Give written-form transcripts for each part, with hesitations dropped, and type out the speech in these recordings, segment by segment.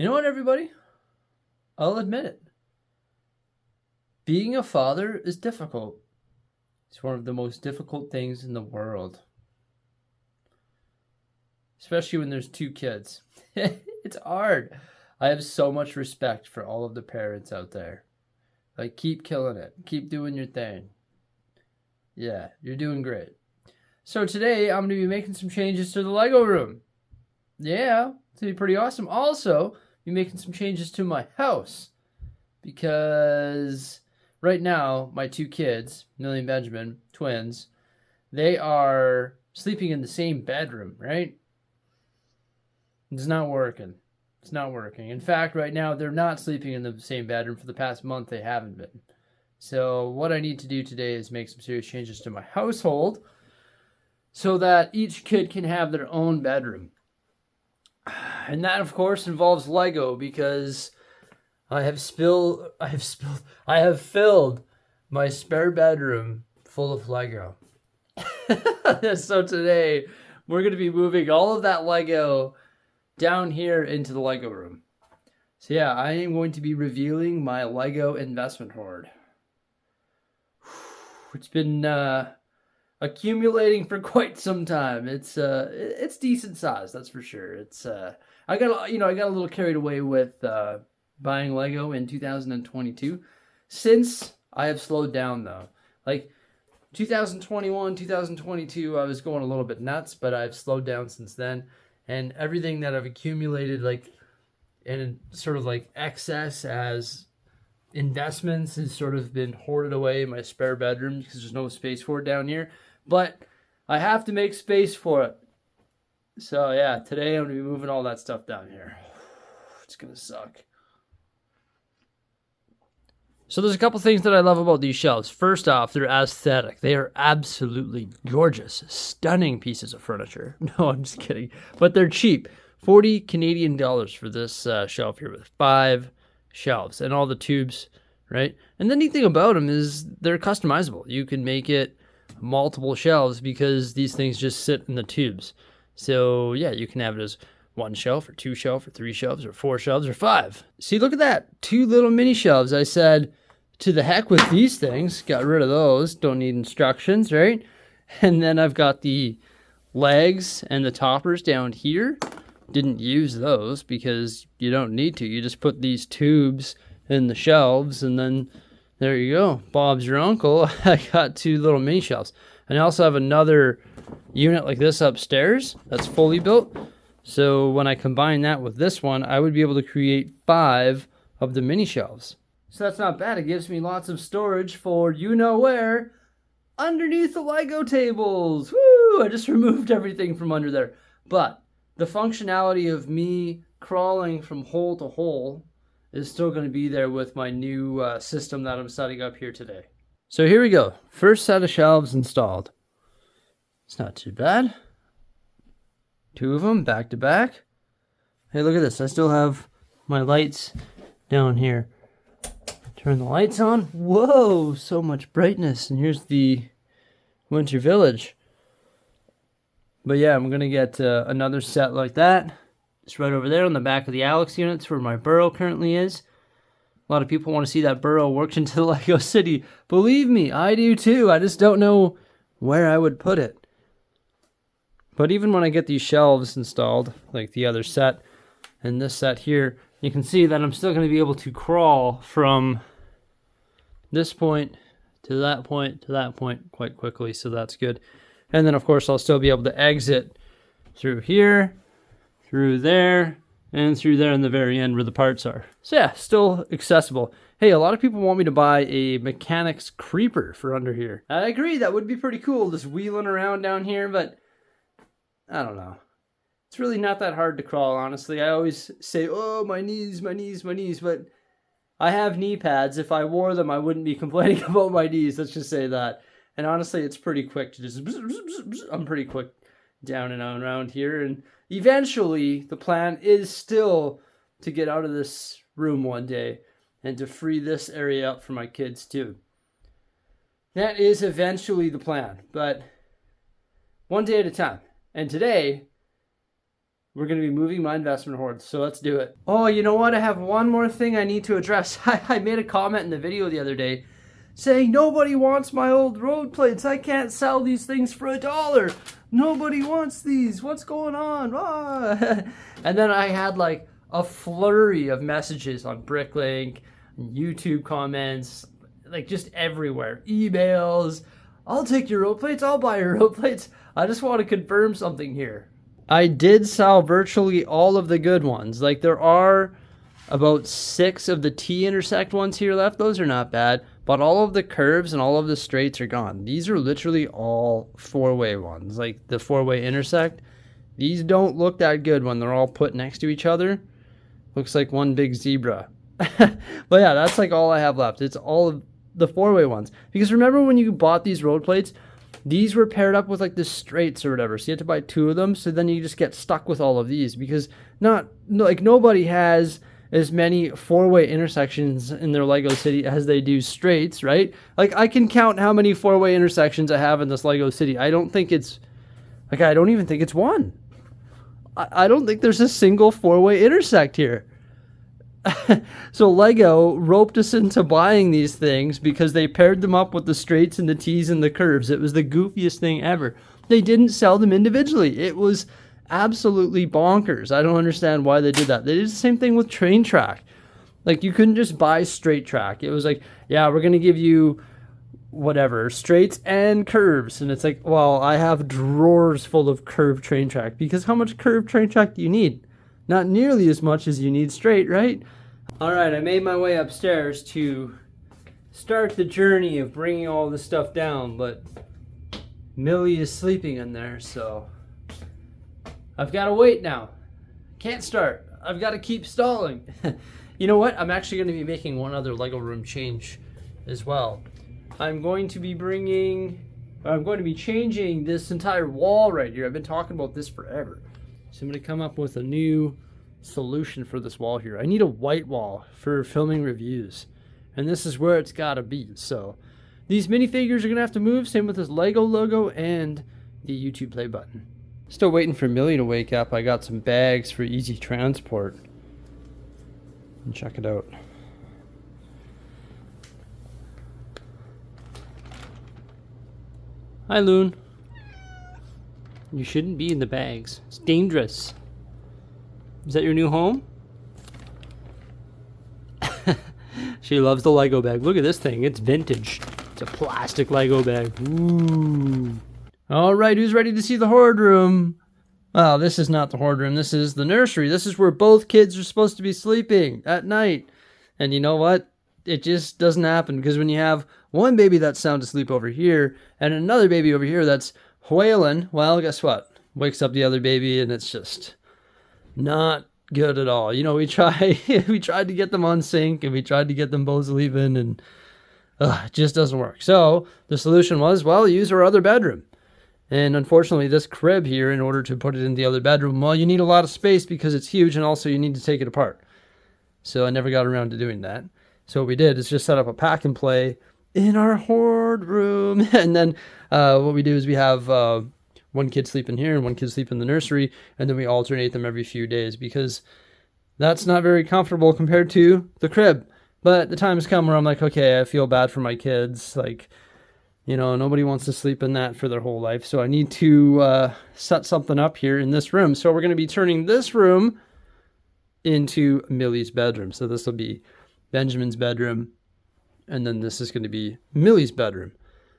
You know what, everybody? I'll admit it. Being a father is difficult. It's one of the most difficult things in the world. Especially when there's two kids. It's hard. I have so much respect for all of the parents out there. Like, keep killing it. Keep doing your thing. Yeah, you're doing great. So today, I'm going to be making some changes to the Lego room. Yeah, it's going to be pretty awesome. Also, be making some changes to my house. Because right now, my two kids, Millie and Benjamin, twins, they are sleeping in the same bedroom, right? It's not working. It's not working. In fact, right now, they're not sleeping in the same bedroom. For the past month, they haven't been. So what I need to do today is make some serious changes to my household so that each kid can have their own bedroom. And that, of course, involves Lego because I have filled my spare bedroom full of Lego. So today, we're going to be moving all of that Lego down here into the Lego room. So yeah, I am going to be revealing my Lego investment hoard. It's been accumulating for quite some time. It's decent size, that's for sure. I got a little carried away with buying Lego in 2022. Since I have slowed down though, like 2021, 2022, I was going a little bit nuts, but I've slowed down since then. And everything that I've accumulated, like in sort of like excess as investments, has sort of been hoarded away in my spare bedroom because there's no space for it down here. But I have to make space for it. So yeah, today I'm going to be moving all that stuff down here. It's going to suck. So there's a couple things that I love about these shelves. First off, they're aesthetic. They are absolutely gorgeous, stunning pieces of furniture. No, I'm just kidding. But they're cheap. 40 Canadian dollars for this shelf here with 5 shelves and all the tubes, right? And the neat thing about them is they're customizable. You can make it multiple shelves because these things just sit in the tubes. So yeah, you can have it as 1 shelf or 2 shelf or 3 shelves or 4 shelves or 5. See, look at that. 2 little mini shelves. I said, to the heck with these things. Got rid of those. Don't need instructions, right? And then I've got the legs and the toppers down here. Didn't use those because you don't need to. You just put these tubes in the shelves and then there you go. Bob's your uncle. I got 2 little mini shelves. And I also have another unit like this upstairs that's fully built. So when I combine that with this one, I would be able to create 5 of the mini shelves. So that's not bad. It gives me lots of storage for you know where, underneath the Lego tables. Woo! I just removed everything from under there. But the functionality of me crawling from hole to hole is still going to be there with my new system that I'm setting up here today. So here we go. First set of shelves installed. It's not too bad. 2 of them back to back. Hey, look at this. I still have my lights down here. Turn the lights on. Whoa, so much brightness. And here's the Winter Village. But yeah, I'm going to get another set like that. It's right over there on the back of the Alex units where my burrow currently is. A lot of people want to see that burrow worked into the Lego city. Believe me, I do too. I just don't know where I would put it. But even when I get these shelves installed, like the other set and this set here, you can see that I'm still going to be able to crawl from this point to that point to that point quite quickly, so that's good. And then, of course, I'll still be able to exit through here, through there, and through there in the very end where the parts are. So yeah, still accessible. Hey, a lot of people want me to buy a mechanic's creeper for under here. I agree, that would be pretty cool, just wheeling around down here, but I don't know. It's really not that hard to crawl, honestly. I always say, oh, my knees, my knees, my knees, but I have knee pads. If I wore them, I wouldn't be complaining about my knees. Let's just say that. And honestly, it's pretty quick to just... I'm pretty quick down and around here. And eventually, the plan is still to get out of this room one day and to free this area up for my kids too. That is eventually the plan, but one day at a time. And today, we're going to be moving my investment hoard. So let's do it. Oh, you know what? I have one more thing I need to address. I made a comment in the video the other day saying nobody wants my old road plates. I can't sell these things for $1. Nobody wants these. What's going on? Ah. And then I had like a flurry of messages on Bricklink, YouTube comments, like just everywhere. Emails. I'll take your road plates. I'll buy your road plates. I just want to confirm something here. I did sell virtually all of the good ones. Like there are about 6 of the T-intersect ones here left. Those are not bad. But all of the curves and all of the straights are gone. These are literally all 4-way ones. Like the 4-way intersect. These don't look that good when they're all put next to each other. Looks like one big zebra. But yeah, that's like all I have left. It's all of the 4-way ones. Because remember when you bought these road plates, these were paired up with like the straights or whatever. So you had to buy 2 of them. So then you just get stuck with all of these because nobody has as many 4-way intersections in their Lego city as they do straights, right? Like I can count how many 4-way intersections I have in this Lego city. I don't even think it's one. I don't think there's a single 4-way intersect here. So Lego roped us into buying these things because they paired them up with the straights and the T's and the curves. It was the goofiest thing ever. They didn't sell them individually. It was absolutely bonkers. I don't understand why they did that. They did the same thing with train track. Like you couldn't just buy straight track. It was like, yeah, we're going to give you whatever, straights and curves. And it's like, well, I have drawers full of curved train track because how much curved train track do you need? Not nearly as much as you need straight, right? All right, I made my way upstairs to start the journey of bringing all this stuff down, but Millie is sleeping in there, so I've got to wait now. Can't start. I've got to keep stalling. You know what? I'm actually going to be making one other Lego room change as well. I'm going to be changing this entire wall right here. I've been talking about this forever. So I'm going to come up with a new solution for this wall here. I need a white wall for filming reviews. And this is where it's got to be. So these minifigures are going to have to move. Same with this Lego logo and the YouTube play button. Still waiting for Millie to wake up. I got some bags for easy transport. And check it out. Hi, Loon. You shouldn't be in the bags. It's dangerous. Is that your new home? She loves the Lego bag. Look at this thing. It's vintage. It's a plastic Lego bag. Ooh. All right, who's ready to see the Hoard room? Well, this is not the Hoard room. This is the nursery. This is where both kids are supposed to be sleeping at night. And you know what? It just doesn't happen because when you have one baby that's sound asleep over here and another baby over here that's wailing, well, guess what? Wakes up the other baby and it's just not good at all. You know, we tried to get them on sync and we tried to get them both sleeping and it just doesn't work. So the solution was, well, use our other bedroom. And unfortunately, this crib here, in order to put it in the other bedroom, well, you need a lot of space because it's huge and also you need to take it apart. So I never got around to doing that. So what we did is just set up a pack and play in our Hoard room. And then what we do is we have one kid sleep in here and one kid sleep in the nursery. And then we alternate them every few days because that's not very comfortable compared to the crib. But the time has come where I'm like, okay, I feel bad for my kids. Like, you know, nobody wants to sleep in that for their whole life. So I need to set something up here in this room. So we're going to be turning this room into Millie's bedroom. So this will be Benjamin's bedroom. And then this is going to be Millie's bedroom.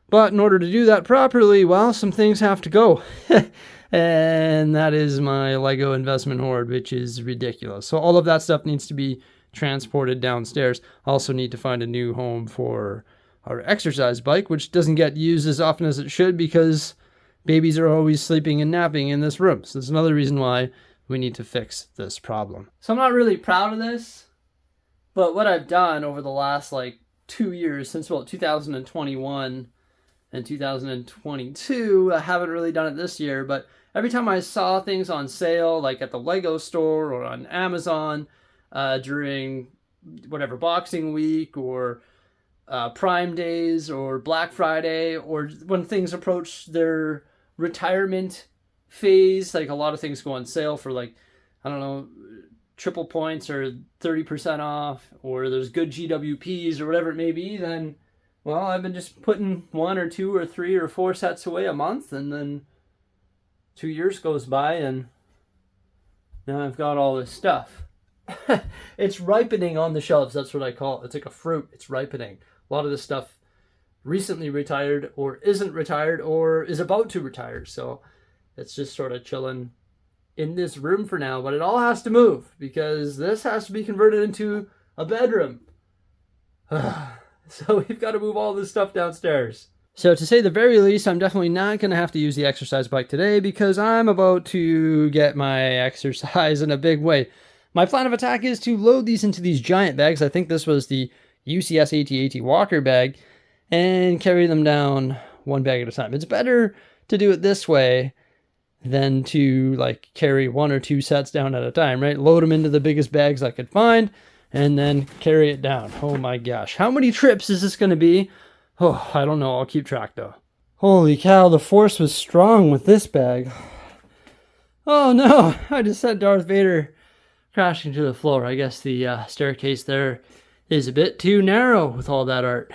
But in order to do that properly, well, some things have to go. And that is my Lego investment hoard, which is ridiculous. So all of that stuff needs to be transported downstairs. I also need to find a new home for our exercise bike, which doesn't get used as often as it should because babies are always sleeping and napping in this room. So that's another reason why we need to fix this problem. So I'm not really proud of this, but what I've done over the last 2 years, since 2021 and 2022, I haven't really done it this year, but every time I saw things on sale, like at the Lego store or on Amazon during whatever Boxing Week or Prime Days or Black Friday, or when things approach their retirement phase, like a lot of things go on sale for like, I don't know, triple points or 30% off, or there's good GWPs or whatever it may be, then, well, I've been just putting 1 or 2 or 3 or 4 sets away a month, and then 2 years goes by and now I've got all this stuff. It's ripening on the shelves. That's what I call it. It's like a fruit. It's ripening. A lot of this stuff recently retired or isn't retired or is about to retire. So it's just sort of chilling in this room for now. But it all has to move because this has to be converted into a bedroom. So we've got to move all this stuff downstairs. So to say the very least, I'm definitely not going to have to use the exercise bike today because I'm about to get my exercise in a big way. My plan of attack is to load these into these giant bags. I think this was the UCS AT-AT Walker bag, and carry them down one bag at a time. It's better to do it this way than to like carry 1 or 2 sets down at a time, right? Load them into the biggest bags I could find and then carry it down. Oh my gosh. How many trips is this going to be? Oh, I don't know. I'll keep track though. Holy cow, the force was strong with this bag. Oh no, I just sent Darth Vader crashing to the floor. I guess the staircase there is a bit too narrow with all that art.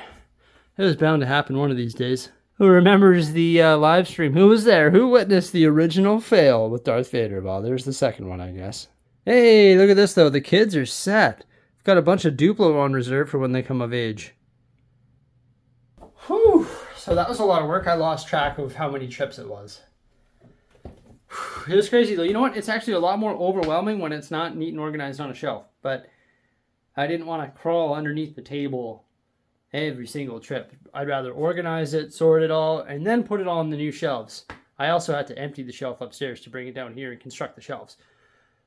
It was bound to happen one of these days. Who remembers the live stream? Who was there? Who witnessed the original fail with Darth Vader? Well, there's the second one, I guess. Hey, look at this though. The kids are set. I've got a bunch of Duplo on reserve for when they come of age. Whew. So that was a lot of work. I lost track of how many trips it was. It was crazy though. You know what? It's actually a lot more overwhelming when it's not neat and organized on a shelf. But I didn't want to crawl underneath the table every single trip. I'd rather organize it, sort it all, and then put it all on the new shelves. I also had to empty the shelf upstairs to bring it down here and construct the shelves.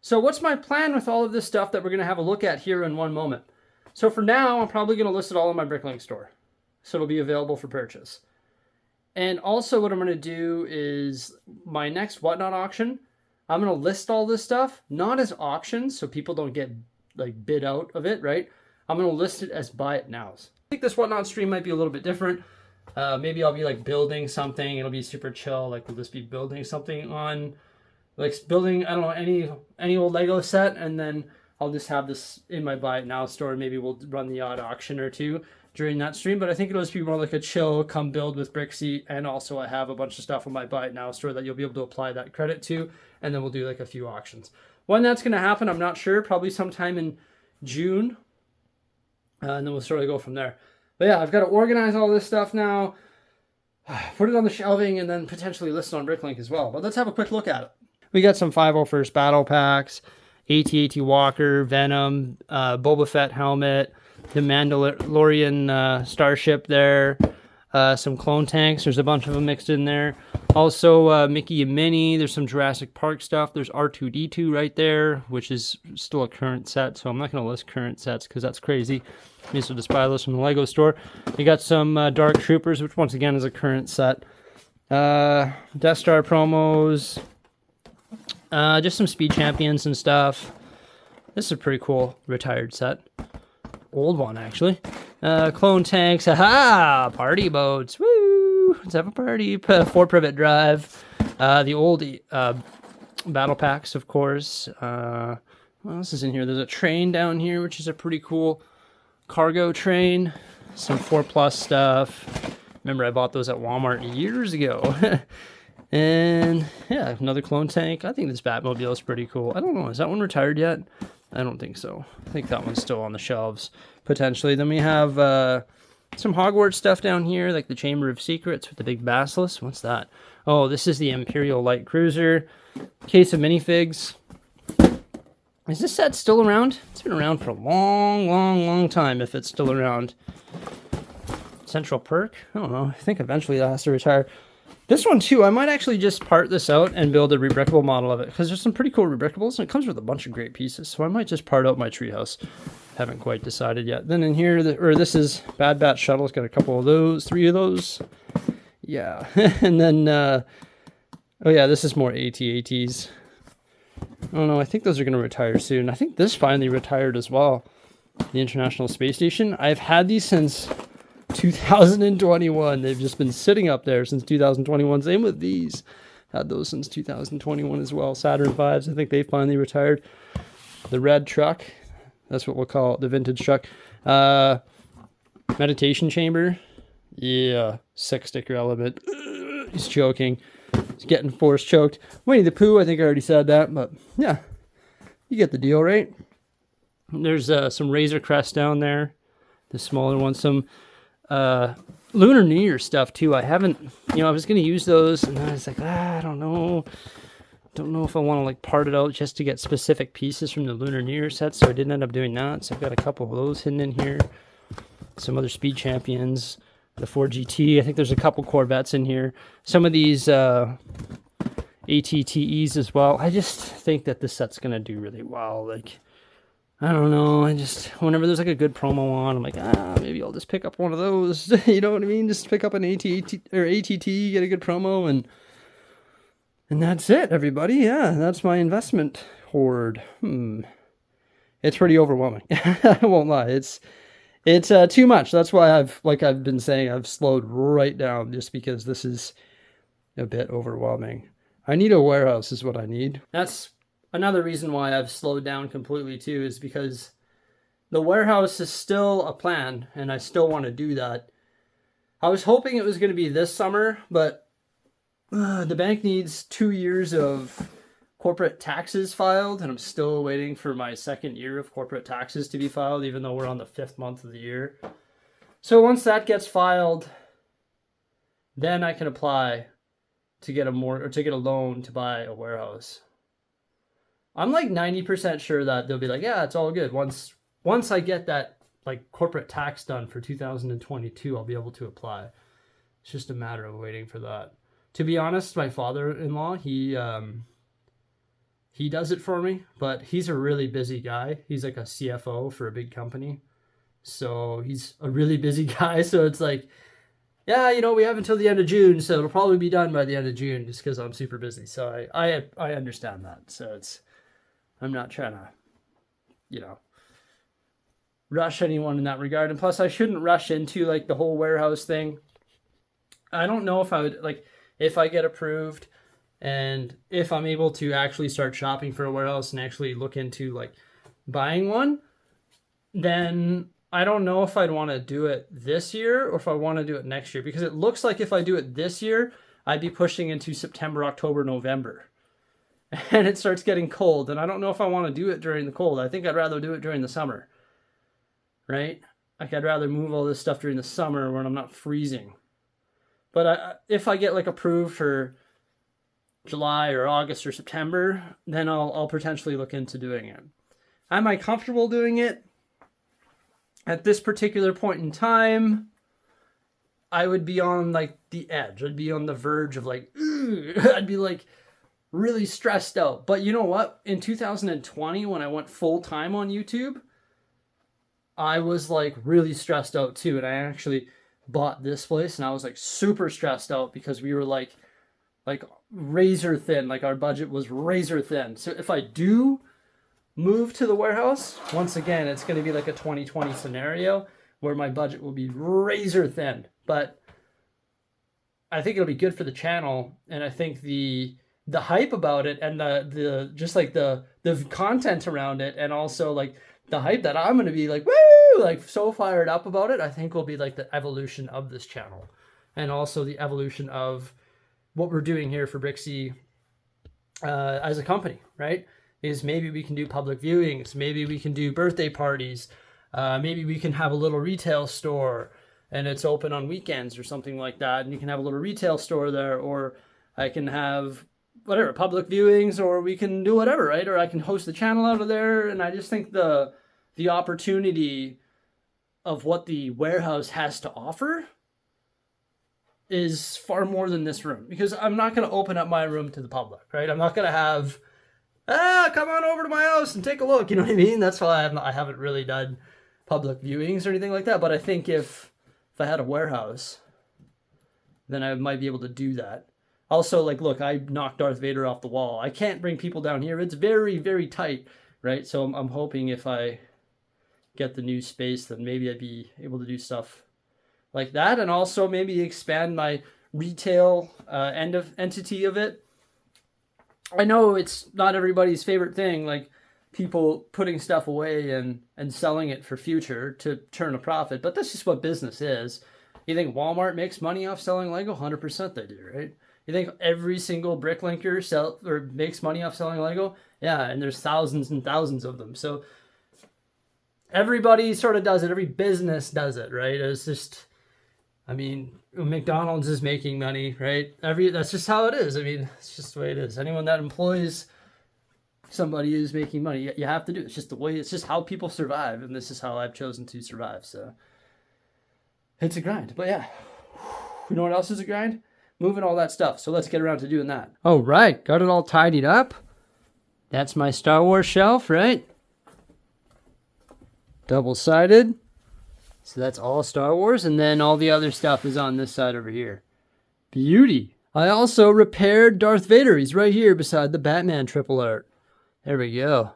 So what's my plan with all of this stuff that we're going to have a look at here in one moment? So for now, I'm probably going to list it all in my Bricklink store. So it'll be available for purchase. And also what I'm going to do is my next Whatnot auction, I'm going to list all this stuff, not as auctions, so people don't get like bid out of it, right? I'm going to list it as buy it nows. I think this Whatnot stream might be a little bit different. Maybe I'll be like building something. It'll be super chill. Like we'll just be building something on, like building, I don't know, any old Lego set. And then I'll just have this in my buy it now store. Maybe we'll run the odd auction or two during that stream. But I think it'll just be more like a chill, come build with Bricksie. And also I have a bunch of stuff on my buy it now store that you'll be able to apply that credit to. And then we'll do like a few auctions. When that's going to happen, I'm not sure. Probably sometime in June. And then we'll sort of go from there. But yeah, I've got to organize all this stuff now, put it on the shelving, and then potentially list it on Bricklink as well. But let's have a quick look at it. We got some 501st battle packs, AT-AT Walker, Venom, Boba Fett helmet, the Mandalorian starship there, some clone tanks. There's a bunch of them mixed in there. Also, Mickey and Minnie. There's some Jurassic Park stuff. There's R2-D2 right there, which is still a current set. So I'm not going to list current sets because that's crazy. You should just buy those from the Lego store. You got some Dark Troopers, which once again is a current set. Death Star promos. Just some Speed Champions and stuff. This is a pretty cool retired set. Old one, actually. Clone tanks. Aha! Party boats. Woo! Let's have a party. 4-privet drive. The old battle packs, of course. What else is in here? There's a train down here, which is a pretty cool cargo train. Some 4+ stuff. Remember, I bought those at Walmart years ago. And yeah, another clone tank. I think this Batmobile is pretty cool. I don't know. Is that one retired yet? I don't think so. I think that one's still on the shelves, potentially. Then we have some Hogwarts stuff down here, like the Chamber of Secrets with the big basilisk. What's that? Oh, this is the Imperial Light Cruiser. Case of minifigs. Is this set still around? It's been around for a long time, if it's still around. Central Perk? I don't know. I think eventually that has to retire. This one, too, I might actually just part this out and build a rebrickable model of it, because there's some pretty cool rebrickables, and it comes with a bunch of great pieces, so I might just part out my treehouse. Haven't quite decided yet. Then in here, this is Bad Batch Shuttle. It's got a couple of those, 3 of those. Yeah. And then, oh yeah, this is more AT-ATs. I don't know, I think those are going to retire soon. I think this finally retired as well, the International Space Station. I've had these since 2021. They've just been sitting up there since 2021. Same with these. Had those since 2021 as well. Saturn 5s, I think they finally retired. The red truck, that's what we'll call it, the vintage truck. Meditation chamber. Yeah, 6 sticker element. He's choking. He's getting force choked. Winnie the Pooh, I think I already said that, but yeah, you get the deal, right? There's some Razor Crest down there, the smaller one. Some Lunar New Year stuff too. I haven't, I was going to use those, and I was like, I don't know. Don't know if I want to like part it out just to get specific pieces from the Lunar New Year set, so I didn't end up doing that. So I've got a couple of those hidden in here. Some other Speed Champions, the Ford GT. I think there's a couple Corvettes in here. Some of these ATTEs as well. I just think that this set's going to do really well. Like, I don't know. Whenever there's like a good promo on, I'm like, maybe I'll just pick up one of those. You know what I mean? Just pick up an ATT, get a good promo, and that's it, everybody. Yeah, that's my investment hoard. It's pretty overwhelming. I won't lie. It's too much. That's why I've been saying, I've slowed right down, just because this is a bit overwhelming. I need a warehouse is what I need. That's another reason why I've slowed down completely too, is because the warehouse is still a plan and I still want to do that. I was hoping it was going to be this summer, but the bank needs 2 years of corporate taxes filed, and I'm still waiting for my 2nd year of corporate taxes to be filed, even though we're on the 5th month of the year. So once that gets filed, then I can apply to get a loan to buy a warehouse. I'm like 90% sure that they'll be like, yeah, it's all good. Once I get that like corporate tax done for 2022, I'll be able to apply. It's just a matter of waiting for that. To be honest, my father-in-law, he does it for me, but he's a really busy guy. He's like a CFO for a big company. So he's a really busy guy. So it's like, yeah, we have until the end of June, so it'll probably be done by the end of June, just because I'm super busy. So I understand that. So I'm not trying to, rush anyone in that regard. And plus, I shouldn't rush into like the whole warehouse thing. I don't know if I would, like, if I get approved and if I'm able to actually start shopping for a warehouse and actually look into like buying one, then I don't know if I'd want to do it this year or if I want to do it next year, because it looks like if I do it this year, I'd be pushing into September, October, November, and it starts getting cold. And I don't know if I want to do it during the cold. I think I'd rather do it during the summer, right? Like, I'd rather move all this stuff during the summer when I'm not freezing. But if I get like approved for July or August or September, then I'll potentially look into doing it. Am I comfortable doing it? At this particular point in time, I would be on like the edge. I'd be on the verge of like, I'd be like really stressed out. But you know what? In 2020, when I went full time on YouTube, I was like really stressed out too. And I actually bought this place and I was like super stressed out because we were like razor thin. Like, our budget was razor thin. So if I do move to the warehouse, once again, it's going to be like a 2020 scenario where my budget will be razor thin. But I think it'll be good for the channel, and I think the hype about it and the just like the content around it, and also like the hype that I'm going to be like, woo, like so fired up about it, I think will be like the evolution of this channel, and also the evolution of what we're doing here for Bricksie as a company, right? Is maybe we can do public viewings, maybe we can do birthday parties, maybe we can have a little retail store and it's open on weekends or something like that, and you can have a little retail store there, or I can have whatever, public viewings, or we can do whatever, right? Or I can host the channel out of there. And I just think the opportunity of what the warehouse has to offer is far more than this room, because I'm not going to open up my room to the public, right? I'm not going to have, come on over to my house and take a look. You know what I mean? That's why I haven't really done public viewings or anything like that. But I think if I had a warehouse, then I might be able to do that. Also, like, look, I knocked Darth Vader off the wall. I can't bring people down here. It's very, very tight, right? So I'm hoping if I get the new space, then maybe I'd be able to do stuff like that, and also maybe expand my retail entity of it I know it's not everybody's favorite thing, like people putting stuff away and selling it for future to turn a profit, but that's just what business is. You think Walmart makes money off selling Lego? 100% they do, right? You think every single bricklinker makes money off selling Lego? Yeah, and there's thousands and thousands of them. So everybody sort of does it. Every business does it, right? It's just, I mean, McDonald's is making money, right? That's just how it is. I mean, it's just the way it is. Anyone that employs somebody is making money. You have to do it. It's just the way. It's just how people survive, and this is how I've chosen to survive. So it's a grind. But yeah, you know what else is a grind? Moving all that stuff. So let's get around to doing that. All right, got it all tidied up. That's my Star Wars shelf, right? Double-sided. So that's all Star Wars, and then all the other stuff is on this side over here. Beauty. I also repaired Darth Vader. He's right here beside the Batman triple art. There we go.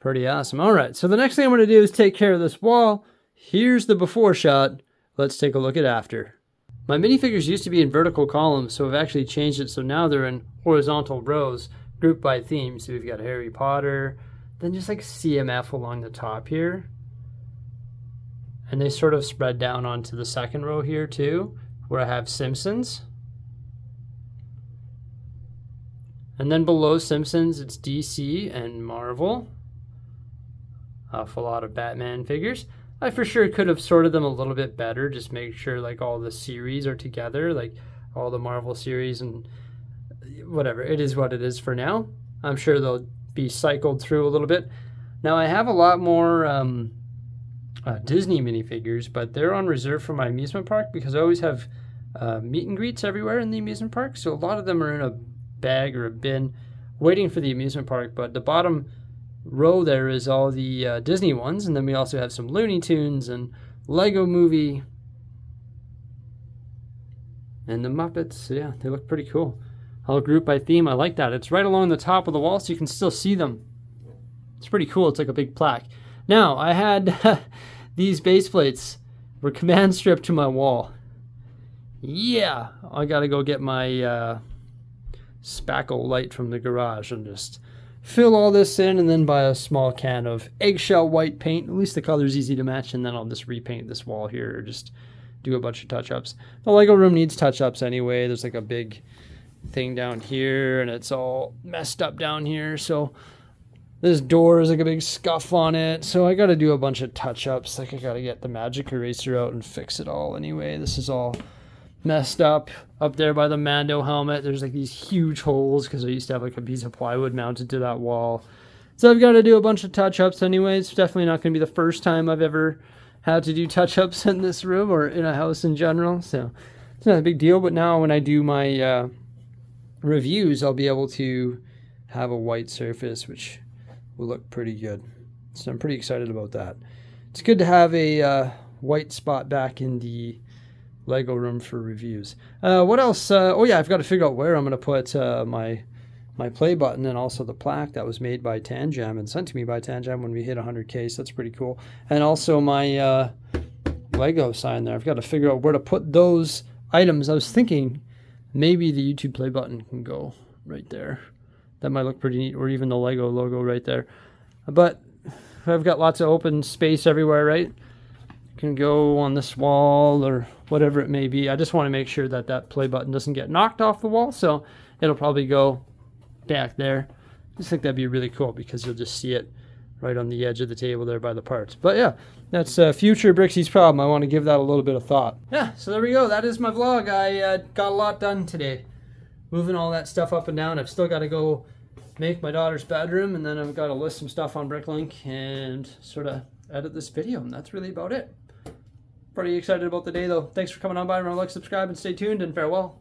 Pretty awesome. All right, so the next thing I'm going to do is take care of this wall. Here's the before shot. Let's take a look at after. My minifigures used to be in vertical columns, so I've actually changed it so now they're in horizontal rows, grouped by theme. So we've got Harry Potter, then just like CMF along the top here. And they sort of spread down onto the second row here too, where I have Simpsons. And then below Simpsons, it's DC and Marvel. Awful lot of Batman figures. I for sure could have sorted them a little bit better, just make sure like all the series are together, like all the Marvel series and whatever. It is what it is for now. I'm sure they'll be cycled through a little bit. Now I have a lot more Disney minifigures, but they're on reserve for my amusement park because I always have meet and greets everywhere in the amusement park. So a lot of them are in a bag or a bin waiting for the amusement park, but the bottom row there is all the Disney ones, and then we also have some Looney Tunes and Lego Movie and the Muppets. So yeah, they look pretty cool. All grouped by theme. I like that. It's right along the top of the wall so you can still see them. It's pretty cool. It's like a big plaque. Now, I had these base plates were command stripped to my wall. Yeah, I gotta go get my spackle light from the garage and just fill all this in and then buy a small can of eggshell white paint. At least the color's easy to match, and then I'll just repaint this wall here or just do a bunch of touch-ups. The Lego room needs touch-ups anyway. There's like a big thing down here and it's all messed up down here, so this door is like a big scuff on it, so I gotta do a bunch of touch-ups. Like I gotta get the magic eraser out and fix it all anyway. This is all messed up there by the Mando helmet. There's like these huge holes because I used to have like a piece of plywood mounted to that wall. So I've got to do a bunch of touch-ups anyway. It's definitely not going to be the first time I've ever had to do touch-ups in this room or in a house in general. So it's not a big deal, but now when I do my reviews, I'll be able to have a white surface, which will look pretty good. So I'm pretty excited about that. It's good to have a white spot back in the Lego room for reviews. What else? Oh yeah, I've got to figure out where I'm going to put my play button and also the plaque that was made by Tanjam and sent to me by Tanjam when we hit 100K. So that's pretty cool. And also my Lego sign there. I've got to figure out where to put those items. I was thinking maybe the YouTube play button can go right there. That might look pretty neat, or even the Lego logo right there. But I've got lots of open space everywhere, right? Can go on this wall or whatever it may be. I just want to make sure that that play button doesn't get knocked off the wall, so it'll probably go back there. I just think that'd be really cool because you'll just see it right on the edge of the table there by the parts. But yeah, that's future Brixie's problem. I want to give that a little bit of thought. Yeah, so there we go. That is my vlog. I got a lot done today. Moving all that stuff up and down. I've still got to go make my daughter's bedroom, and then I've got to list some stuff on Bricklink and sort of edit this video, and that's really about it. Pretty excited about the day though. Thanks for coming on by. Remember to like, subscribe, and stay tuned, and farewell.